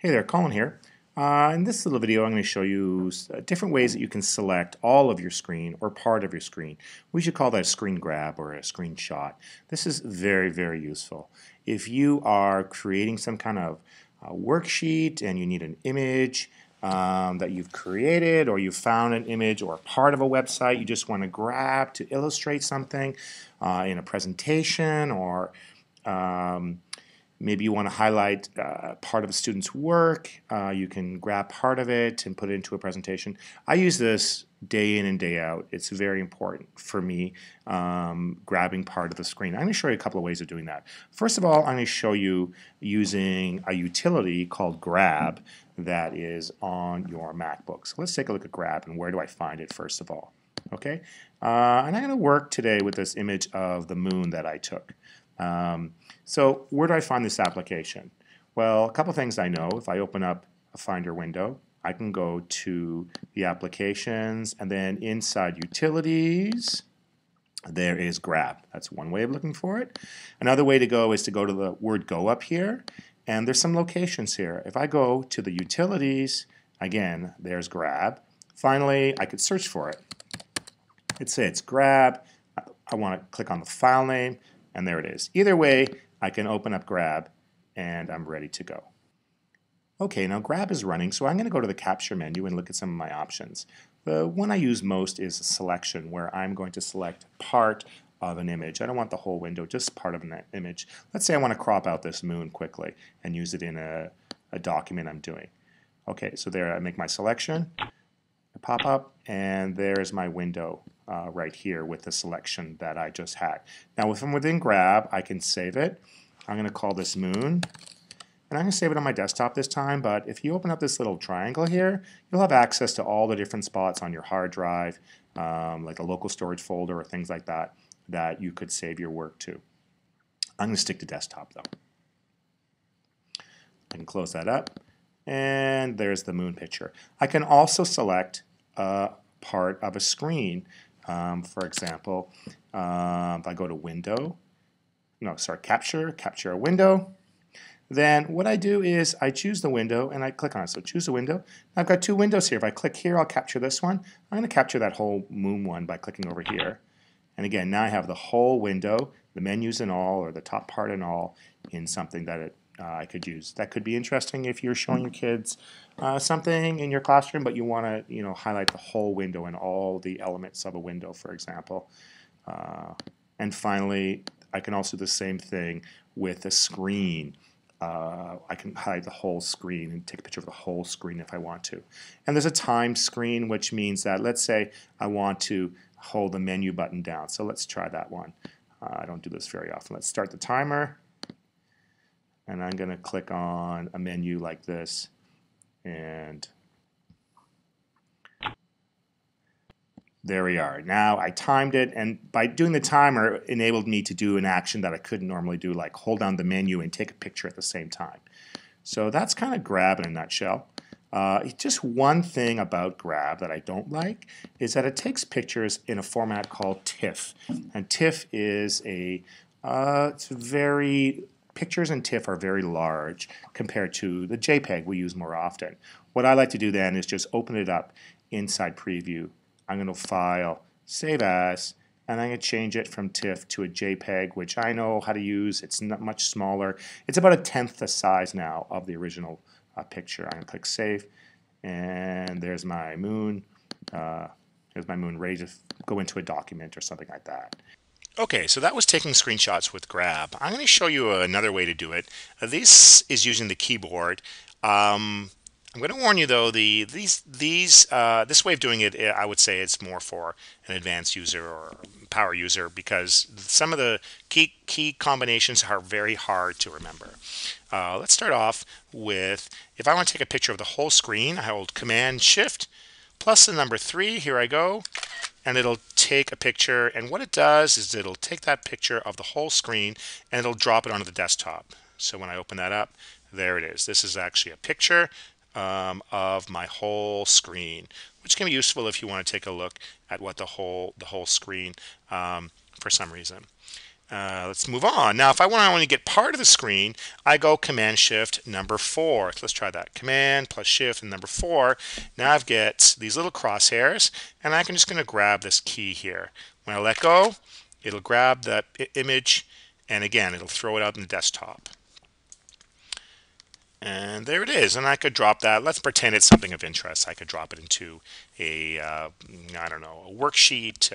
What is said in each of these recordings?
Hey there, Colin here. In this little video, I'm going to show you different ways that you can select all of your screen or part of your screen. We should call that a screen grab or a screenshot. This is very, very useful. If you are creating some kind of worksheet and you need an image that you've created, or you found an image or part of a website you just want to grab to illustrate something in a presentation, or maybe you want to highlight part of a student's work. You can grab part of it and put it into a presentation. I use this day in and day out. It's very important for me, grabbing part of the screen. I'm going to show you a couple of ways of doing that. First of all, I'm going to show you using a utility called Grab that is on your MacBook. So let's take a look at Grab, and where do I find it first of all. Okay, and I'm going to work today with this image of the moon that I took. So where do I find this application? Well, a couple things I know. If I open up a Finder window, I can go to the applications, and then inside utilities, there is Grab. That's one way of looking for it. Another way to go is to go to the word Go up here, and there's some locations here. If I go to the utilities, again, there's Grab. Finally, I could search for it. It'd say it's Grab. I want to click on the file name, and there it is. Either way, I can open up Grab, and I'm ready to go. Okay, now Grab is running, so I'm going to go to the Capture menu and look at some of my options. The one I use most is Selection, where I'm going to select part of an image. I don't want the whole window, just part of an image. Let's say I want to crop out this moon quickly and use it in a document I'm doing. Okay, so there I make my selection. I pop up, and there's my window right here with the selection that I just had. Now, if I'm within Grab, I can save it. I'm going to call this moon, and I'm going to save it on my desktop this time, but if you open up this little triangle here, you'll have access to all the different spots on your hard drive, like a local storage folder or things like that, that you could save your work to. I'm going to stick to desktop, though. I can close that up, and there's the moon picture. I can also select a part of a screen. For example, if I go to Window, Capture a window, then what I do is I choose the window and I click on it. So choose a window. I've got two windows here. If I click here, I'll capture this one. I'm going to capture that whole moon one by clicking over here. And again, now I have the whole window, the menus and all, or the top part and all, in something that I could use. That could be interesting if you're showing your kids something in your classroom, but you want to highlight the whole window and all the elements of a window, for example. And finally, I can also do the same thing with a screen. I can hide the whole screen and take a picture of the whole screen if I want to. And there's a time screen, which means that, let's say I want to hold the menu button down. So let's try that one. I don't do this very often. Let's start the timer. And I'm going to click on a menu like this, and there we are. Now I timed it, and by doing the timer, it enabled me to do an action that I couldn't normally do, like hold down the menu and take a picture at the same time. So that's kind of Grab in a nutshell. Just one thing about Grab that I don't like is that it takes pictures in a format called TIFF. And TIFF is pictures in TIFF are very large compared to the JPEG we use more often. What I like to do then is just open it up inside Preview. I'm going to File, Save As, and I'm going to change it from TIFF to a JPEG, which I know how to use. It's not much smaller. It's about 1/10 the size now of the original picture. I'm going to click Save, and there's my moon. There's my moon ready to go into a document or something like that. Okay, so that was taking screenshots with Grab. I'm going to show you another way to do it. This is using the keyboard. I'm going to warn you though, this way of doing it, I would say it's more for an advanced user or power user, because some of the key combinations are very hard to remember. Let's start off with, if I want to take a picture of the whole screen, I hold Command Shift plus the number 3. Here I go. And it'll take a picture, and what it does is it'll take that picture of the whole screen and it'll drop it onto the desktop. So when I open that up, there it is. This is actually a picture of my whole screen, which can be useful if you want to take a look at what the whole screen for some reason. Let's move on. Now, if I want to only get part of the screen, I go Command Shift number 4. So let's try that. Command plus Shift and number 4. Now I've got these little crosshairs, and I'm just going to grab this key here. When I let go, it'll grab the image, and again, it'll throw it out in the desktop. And there it is. And I could drop that. Let's pretend it's something of interest. I could drop it into a, I don't know, a worksheet.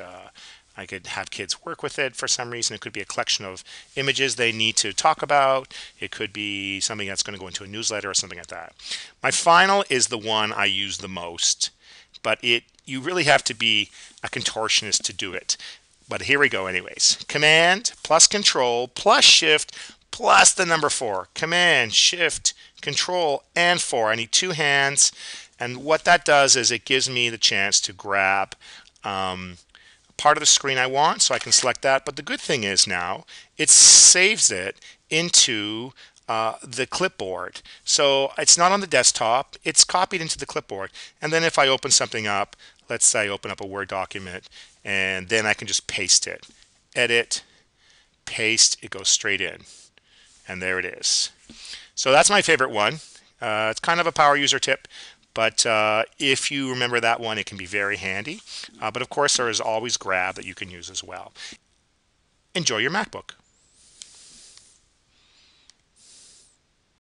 I could have kids work with it for some reason. It could be a collection of images they need to talk about. It could be something that's going to go into a newsletter or something like that. My final is the one I use the most, but you really have to be a contortionist to do it. But here we go anyways. Command plus Control plus Shift plus the number 4. Command, Shift, Control, and 4. I need 2 hands. And what that does is it gives me the chance to grab part of the screen I want, so I can select that. But the good thing is now it saves it into the clipboard. So it's not on the desktop. It's copied into the clipboard. And then if I open something up, let's say I open up a Word document, and then I can just paste it. Edit, paste, it goes straight in. And there it is. So that's my favorite one. It's kind of a power user tip, but if you remember that one, it can be very handy. But of course, there is always Grab that you can use as well. Enjoy your MacBook.